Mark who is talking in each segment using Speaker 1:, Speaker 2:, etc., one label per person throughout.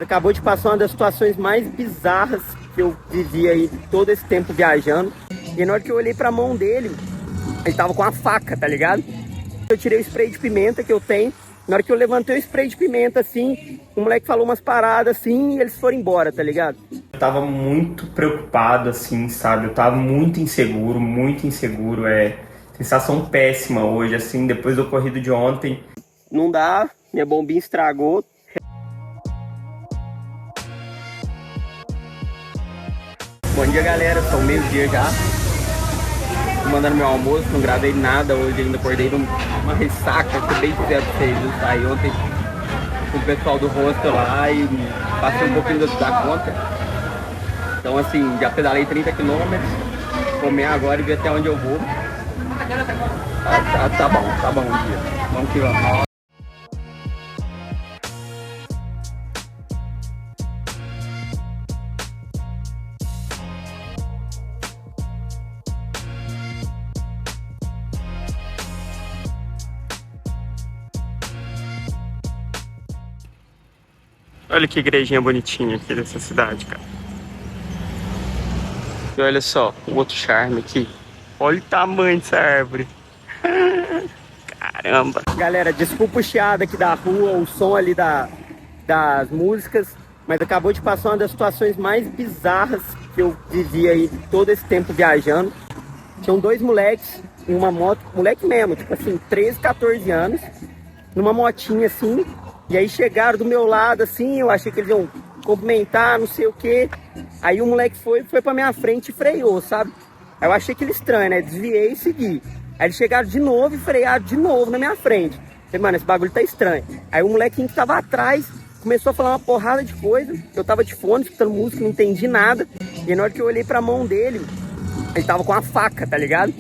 Speaker 1: Acabou de passar uma das situações mais bizarras que eu vivi aí todo esse tempo viajando. E na hora que eu olhei pra mão dele, ele tava com a faca, tá ligado? Eu tirei o spray de pimenta que eu tenho. Na hora que eu levantei o spray de pimenta, assim, o moleque falou umas paradas, assim, e eles foram embora, tá ligado?
Speaker 2: Eu tava muito preocupado, assim, sabe? Eu tava muito inseguro. Sensação péssima hoje, assim, depois do ocorrido de ontem.
Speaker 1: Não dá, minha bombinha estragou. Bom dia, galera, são meio-dia já. Tô mandando meu almoço, não gravei nada hoje ainda, acordei numa ressaca, tô bem direto pra vocês. Eu saí ontem com o pessoal do hostel lá e passei um pouquinho da conta. Então assim, já pedalei 30 quilômetros, comer agora e ver até onde eu vou. Tá bom o dia. Vamos que vamos. Olha que igrejinha bonitinha aqui dessa cidade, cara. E olha só, o outro charme aqui. Olha o tamanho dessa árvore. Caramba. Galera, desculpa o chiado aqui da rua, o som ali das músicas. Mas acabou de passar uma das situações mais bizarras que eu vivi aí todo esse tempo viajando. Tinham dois moleques em uma moto, moleque mesmo, tipo assim, 13, 14 anos. Numa motinha assim. E aí chegaram do meu lado assim, eu achei que eles iam cumprimentar, não sei o que. Aí o moleque foi pra minha frente e freou, sabe? Aí eu achei aquilo estranho, né? Desviei e segui. Aí eles chegaram de novo e frearam de novo na minha frente. Falei, mano, esse bagulho tá estranho. Aí o molequinho que tava atrás começou a falar uma porrada de coisa. Eu tava de fone, escutando música, não entendi nada. E na hora que eu olhei pra mão dele, ele tava com a faca, tá ligado?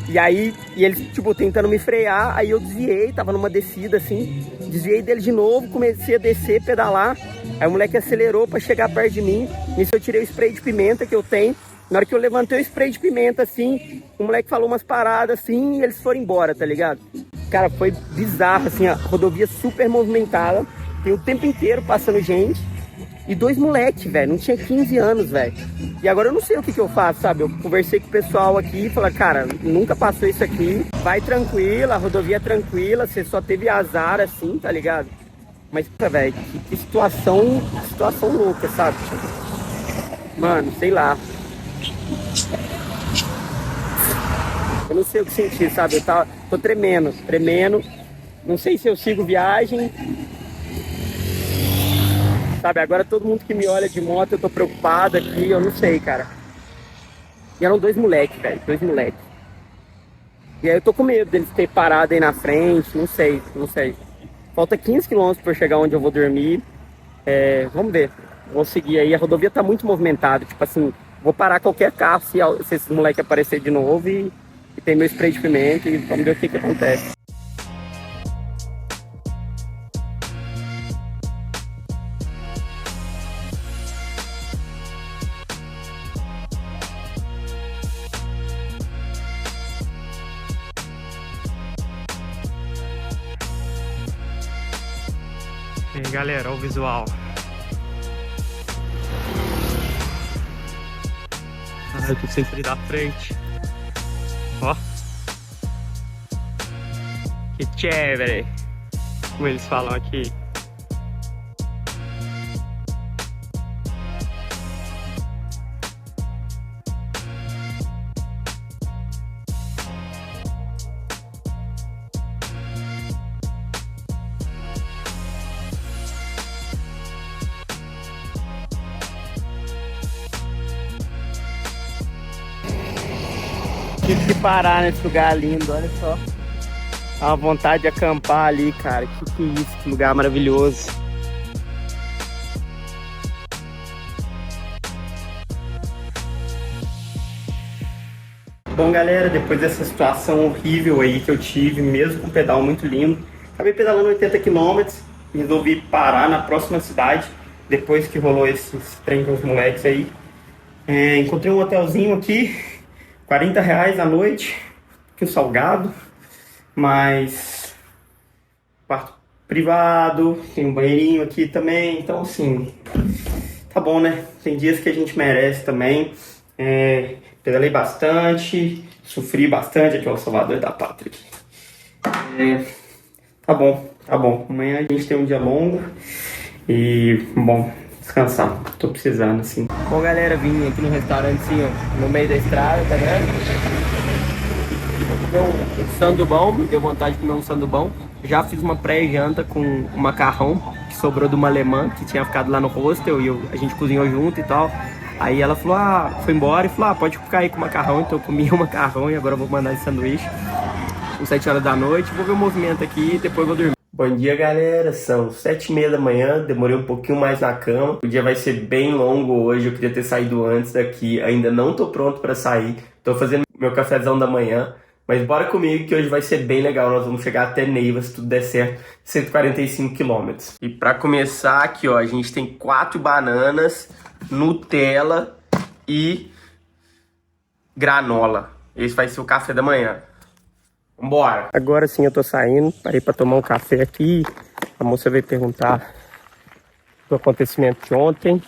Speaker 1: E aí, eles, tipo, tentando me frear, aí eu desviei, tava numa descida assim, desviei dele de novo, comecei a descer, pedalar, aí o moleque acelerou pra chegar perto de mim, nisso eu tirei o spray de pimenta que eu tenho, na hora que eu levantei o spray de pimenta assim, o moleque falou umas paradas assim, e eles foram embora, tá ligado? Cara, foi bizarro, assim, a rodovia super movimentada, tem o tempo inteiro passando gente, e dois moleques, velho, não tinha 15 anos, velho. E agora eu não sei o que eu faço, sabe? Eu conversei com o pessoal aqui e falei, cara, nunca passou isso aqui. Vai tranquila, a rodovia é tranquila, você só teve azar assim, tá ligado? Mas, velho, que situação louca, sabe? Mano, sei lá. Eu não sei o que sentir, sabe? Tô tremendo. Não sei se eu sigo viagem. Sabe, agora todo mundo que me olha de moto, eu tô preocupado aqui, eu não sei, cara. E eram dois moleques, velho, dois moleques. E aí eu tô com medo deles terem parado aí na frente, não sei. Falta 15 quilômetros pra eu chegar onde eu vou dormir. Vamos ver, vou seguir aí, a rodovia tá muito movimentada, tipo assim, vou parar qualquer carro se esses moleques aparecer de novo e tem meu spray de pimenta e vamos ver o que acontece. E aí, galera, olha o visual. Eu tô sempre da frente. Ó. Que chévere. Como eles falam aqui. Tive que parar nesse lugar lindo, olha só. Dá uma vontade de acampar ali, cara. Que é isso, que lugar maravilhoso. Bom, galera, depois dessa situação horrível aí que eu tive, mesmo com um pedal muito lindo, acabei pedalando 80 km e resolvi parar na próxima cidade, depois que rolou esses trem com os moleques aí. Encontrei um hotelzinho aqui, R$ 40 a noite, que o salgado, mas quarto
Speaker 2: privado, tem um banheirinho aqui também, então assim, tá bom, né? Tem dias que a gente merece também. Pedalei bastante, sofri bastante, aqui é o Salvador da Pátria. Tá bom, tá bom. Amanhã a gente tem um dia longo e, bom, descansar. Tô precisando, assim.
Speaker 1: Bom, galera, vim aqui no restaurante, assim, ó, no meio da estrada, tá vendo? Um sandubão, me deu vontade de comer um sandubão. Já fiz uma pré-janta com um macarrão que sobrou de uma alemã que tinha ficado lá no hostel e a gente cozinhou junto e tal. Aí ela falou, foi embora e falou, pode ficar aí com o macarrão. Então eu comi o macarrão e agora eu vou mandar esse sanduíche. Às 7 horas da noite, vou ver o movimento aqui e depois vou dormir.
Speaker 2: Bom dia, galera, são 7h30 da manhã, demorei um pouquinho mais na cama. O dia vai ser bem longo hoje, eu queria ter saído antes daqui, ainda não tô pronto pra sair. Tô fazendo meu cafezão da manhã, mas bora comigo que hoje vai ser bem legal. Nós vamos chegar até Neiva, se tudo der certo, 145 km. E pra começar aqui, ó, a gente tem 4 bananas, Nutella e granola. Esse vai ser o café da manhã. Vambora! Agora sim eu tô saindo para ir para tomar um café aqui. A moça veio perguntar do acontecimento de ontem.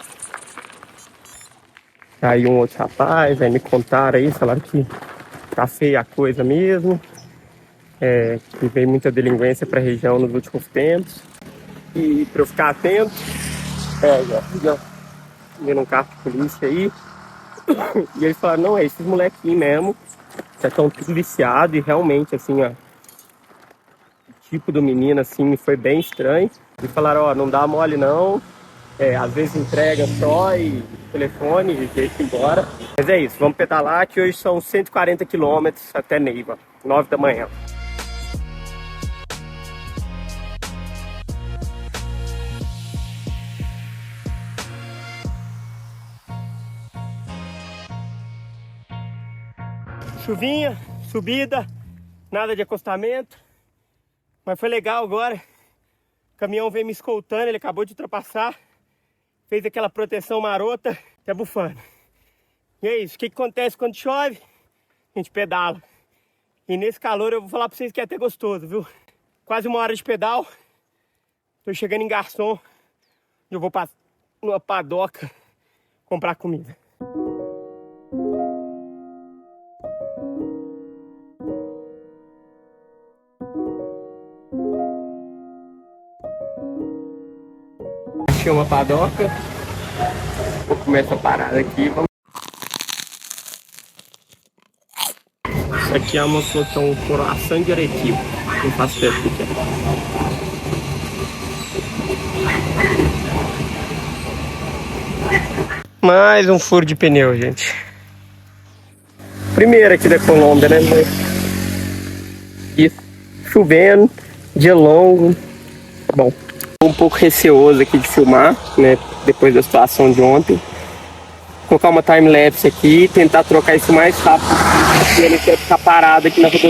Speaker 2: Aí um outro rapaz, aí me contaram aí, falaram que tá feia a coisa mesmo. Que veio muita delinquência pra região nos últimos tempos. E pra eu ficar atento, já vendo um carro de polícia aí. E eles falaram, não, é esses molequinhos mesmo. Já estão tudo viciados e realmente, assim, ó, o tipo do menino, assim, foi bem estranho. E falaram, não dá mole não, às vezes entrega só e telefone e deixa embora. Mas é isso, vamos pedalar que hoje são 140 km até Neiva, 9 da manhã. Chuvinha, subida, nada de acostamento, mas foi legal agora. O caminhão veio me escoltando, ele acabou de ultrapassar, fez aquela proteção marota, até bufando. E é isso, o que acontece quando chove? A gente pedala. E nesse calor eu vou falar pra vocês que é até gostoso, viu? Quase 1 hora de pedal, tô chegando em Garçom, eu vou passar numa padoca comprar comida. Achei uma padoca, vou comer essa parada aqui. Isso aqui é uma solução coração de Arequipa, não faço ideia do que é. Mais um furo de pneu, gente. Primeiro aqui da Colômbia, né? Mas... E chovendo, dia longo. Bom, tô um pouco receoso aqui de filmar, né? Depois da situação de ontem. Vou colocar uma time-lapse aqui e tentar trocar isso mais rápido. E ele quer ficar parado aqui na rodovia.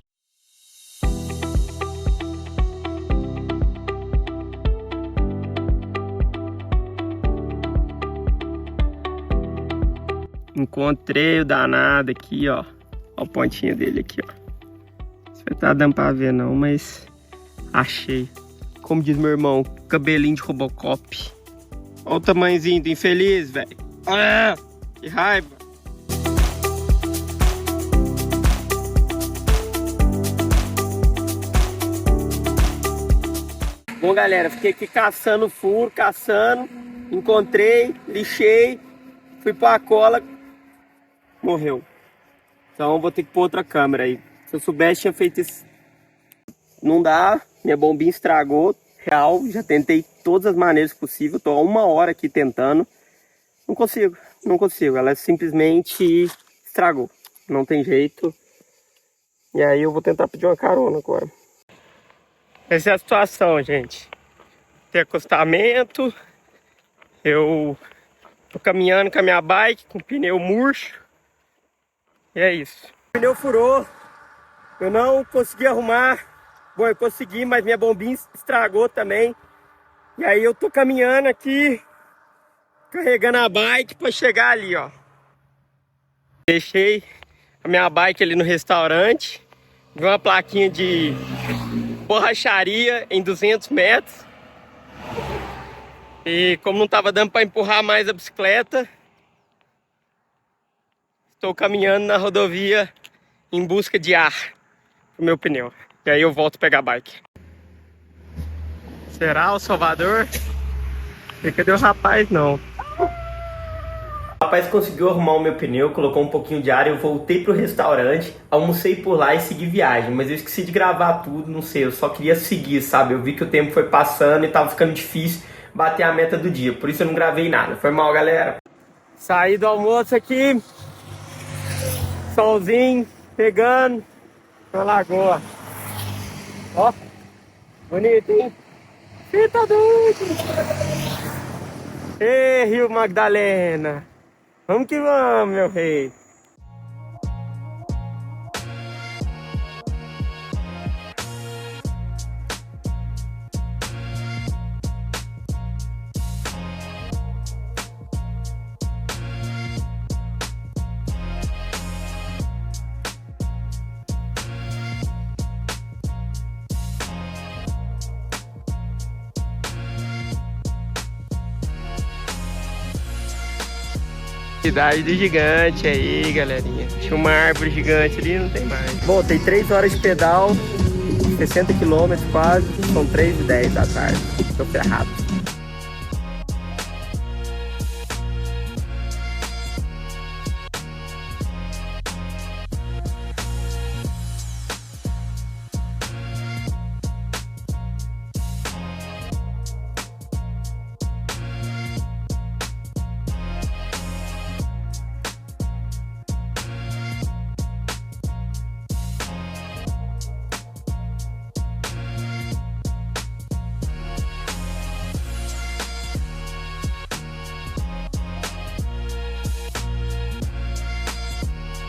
Speaker 2: Encontrei o danado aqui, ó. Olha o pontinho dele aqui, ó. Não vai estar dando pra ver não, mas achei. Como diz meu irmão, cabelinho de Robocop. Olha o tamanhozinho do infeliz, velho. Que raiva. Bom, galera, fiquei aqui caçando furo, encontrei, lixei, fui pôr a cola, morreu. Então vou ter que pôr outra câmera aí. Se eu soubesse, tinha feito isso. Não dá, minha bombinha estragou, real, já tentei todas as maneiras possíveis, tô há 1 hora aqui tentando. Não consigo, ela simplesmente estragou, não tem jeito. E aí eu vou tentar pedir uma carona agora. Essa é a situação, gente. Tem acostamento, eu tô caminhando com a minha bike, com o pneu murcho. E é isso. O pneu furou, eu não consegui arrumar. Bom, eu consegui, mas minha bombinha estragou também. E aí eu tô caminhando aqui, carregando a bike pra chegar ali, ó. Deixei a minha bike ali no restaurante. Vi uma plaquinha de borracharia em 200 metros. E como não tava dando para empurrar mais a bicicleta, estou caminhando na rodovia em busca de ar pro meu pneu. E aí eu volto a pegar a bike. Será o Salvador? E cadê o rapaz? Não. O rapaz conseguiu arrumar o meu pneu, colocou um pouquinho de ar, eu voltei pro restaurante, almocei por lá e segui viagem, mas eu esqueci de gravar tudo, não sei, eu só queria seguir, sabe? Eu vi que o tempo foi passando e tava ficando difícil bater a meta do dia, por isso eu não gravei nada. Foi mal, galera. Saí do almoço aqui, solzinho pegando na lagoa. Ó, bonito, hein? Você tá doido? Ei, Rio Magdalena! Vamos que vamos, meu rei! Cidade do gigante aí, galerinha. Tinha uma árvore gigante ali, não tem mais. Bom, tem 3 horas de pedal, 60 km quase, são 3h10 da tarde. Tô ferrado.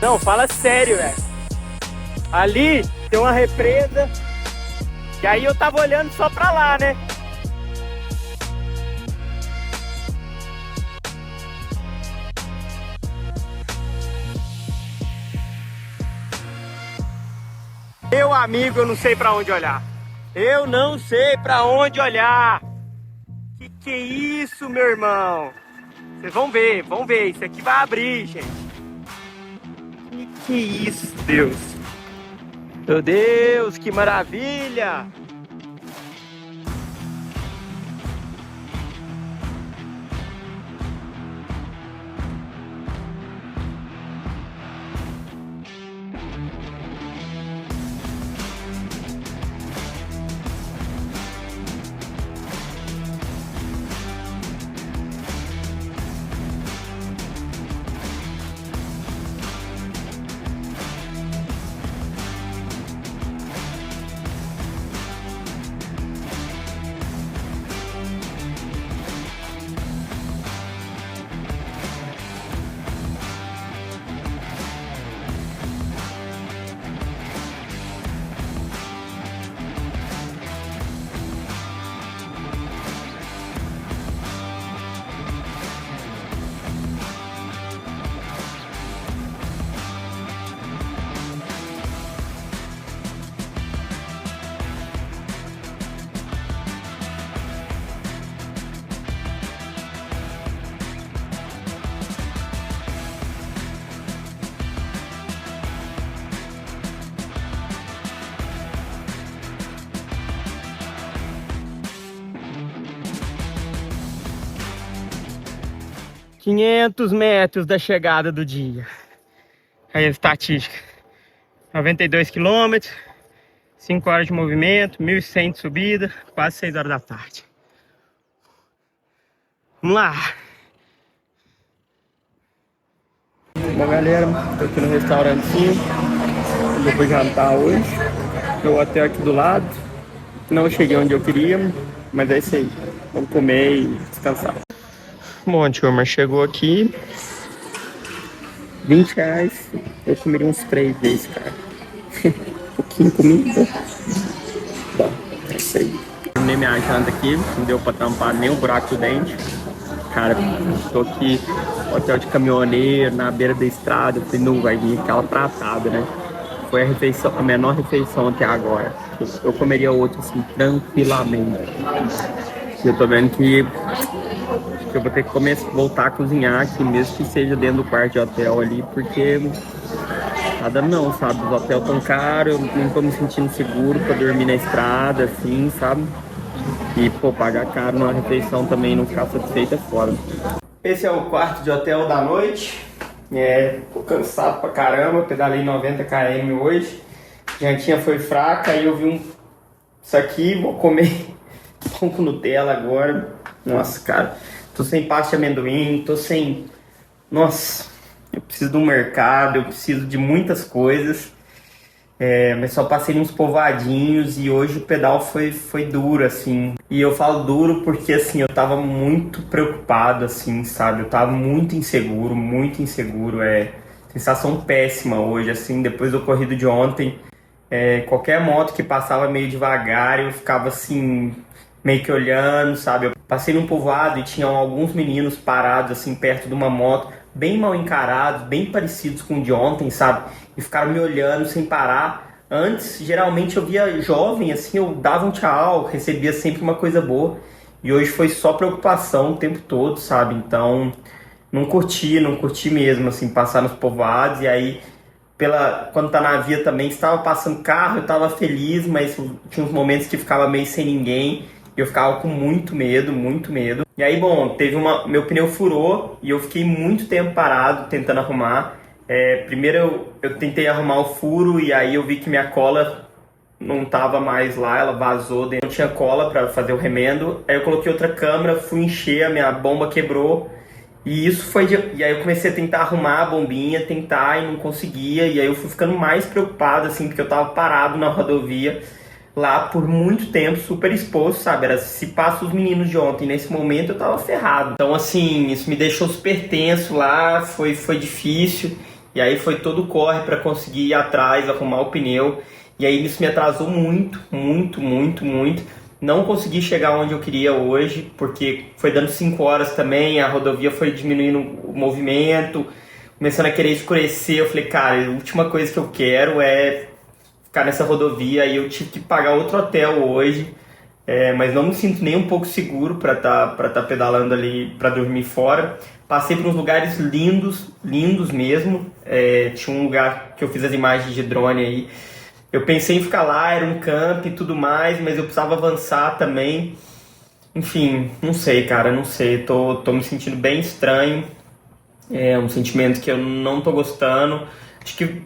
Speaker 2: Não, fala sério, velho. Ali tem uma represa. E aí eu tava olhando só pra lá, né? Meu amigo, eu não sei pra onde olhar. Eu não sei pra onde olhar. Que é isso, meu irmão? Vocês vão ver, vão ver. Isso aqui vai abrir, gente. Que isso, Deus? Meu Deus, que maravilha! ...500 metros da chegada do dia. Aí a estatística. 92 km, 5 horas de movimento, 1.100 de subida, quase 6 horas da tarde. Vamos lá. Bom, galera, tô aqui no restaurantinho. Eu vou jantar hoje. Meu hotel aqui do lado. Não cheguei onde eu queria, mas é isso aí. Vamos comer e descansar. Bom, turma, chegou aqui. R$20. Eu comeria uns 3 vezes, cara. Um pouquinho comida. Bom, é isso aí. Terminei minha janta aqui, não deu pra tampar nem o buraco do dente. Cara, tô aqui, hotel de caminhoneiro, na beira da estrada. Eu falei, não vai vir aquela pratada, né? Foi a refeição, a menor refeição até agora. eu comeria outro assim, tranquilamente. Eu tô vendo que eu vou ter que voltar a cozinhar aqui, mesmo que seja dentro do quarto de hotel ali, porque tá dando não, sabe? Os hotéis tão caros, eu não tô me sentindo seguro pra dormir na estrada, assim, sabe? E, pô, pagar caro numa refeição também, não ficar satisfeito é fora. Esse é o quarto de hotel da noite. Tô cansado pra caramba, pedalei 90 km hoje. Jantinha foi fraca, aí eu vi isso aqui, vou comer pão com Nutella agora. Nossa, cara, tô sem pasta de amendoim, tô sem... Nossa, eu preciso do mercado, eu preciso de muitas coisas. Mas só passei uns povoadinhos e hoje o pedal foi duro, assim. E eu falo duro porque, assim, eu tava muito preocupado, assim, sabe? Eu tava muito inseguro, sensação péssima hoje, assim, depois do ocorrido de ontem. Qualquer moto que passava meio devagar, eu ficava, assim, meio que olhando, sabe? Eu passei num povoado e tinham alguns meninos parados, assim, perto de uma moto, bem mal encarados, bem parecidos com o de ontem, sabe? E ficaram me olhando sem parar. Antes, geralmente eu via jovem, assim, eu dava um tchau, recebia sempre uma coisa boa. E hoje foi só preocupação o tempo todo, sabe? Então, não curti mesmo, assim, passar nos povoados. E aí, quando tá na via também, estava passando carro, eu tava feliz, mas tinha uns momentos que ficava meio sem ninguém. E eu ficava com muito medo, muito medo. E aí, bom, meu pneu furou e eu fiquei muito tempo parado tentando arrumar. Primeiro eu tentei arrumar o furo e aí eu vi que minha cola não tava mais lá, ela vazou dentro, não tinha cola para fazer o remendo. Aí eu coloquei outra câmera, fui encher, a minha bomba quebrou. E aí eu comecei a tentar arrumar a bombinha, e não conseguia. E aí eu fui ficando mais preocupado, assim, porque eu tava parado na rodovia lá por muito tempo, super exposto, sabe? Se passa os meninos de ontem, nesse momento eu tava ferrado. Então, assim, isso me deixou super tenso lá, foi difícil. E aí foi todo o corre para conseguir ir atrás, arrumar o pneu. E aí isso me atrasou muito. Não consegui chegar onde eu queria hoje, porque foi dando 5 horas também, a rodovia foi diminuindo o movimento, começando a querer escurecer. Eu falei, cara, a última coisa que eu quero é ficar nessa rodovia. E eu tive que pagar outro hotel hoje, mas não me sinto nem um pouco seguro para tá pedalando ali, para dormir fora. Passei por uns lugares lindos mesmo. Tinha um lugar que eu fiz as imagens de drone aí. Eu pensei em ficar lá, era um camp e tudo mais, mas eu precisava avançar também. Enfim, não sei, cara, não sei. Tô me sentindo bem estranho. É um sentimento que eu não tô gostando. Acho que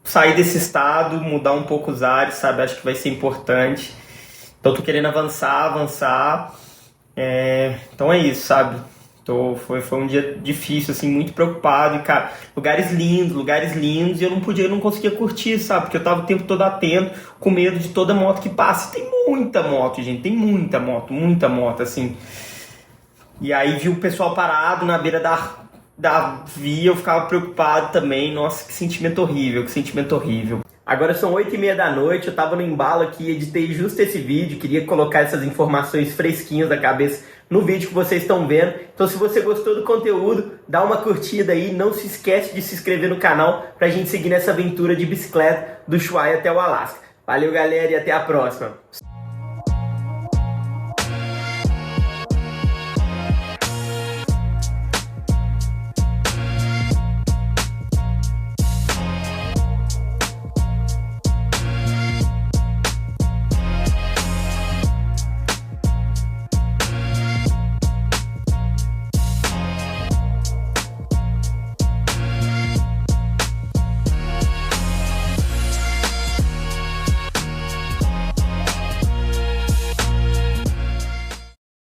Speaker 2: sair desse estado, mudar um pouco os ares, sabe? Acho que vai ser importante. Então tô querendo avançar. Então é isso, sabe? Foi um dia difícil, assim, muito preocupado. E, cara, lugares lindos, e eu não conseguia curtir, sabe? Porque eu tava o tempo todo atento, com medo de toda moto que passa. E tem muita moto, gente, muita moto, assim. E aí vi o pessoal parado na beira da via, eu ficava preocupado também. Nossa, que sentimento horrível. Agora são 8h30 da noite, eu tava no embalo aqui, editei justo esse vídeo, queria colocar essas informações fresquinhas da cabeça no vídeo que vocês estão vendo. Então se você gostou do conteúdo, dá uma curtida aí, não se esquece de se inscrever no canal pra gente seguir nessa aventura de bicicleta do Ushuaia até o Alasca. Valeu, galera, e até a próxima!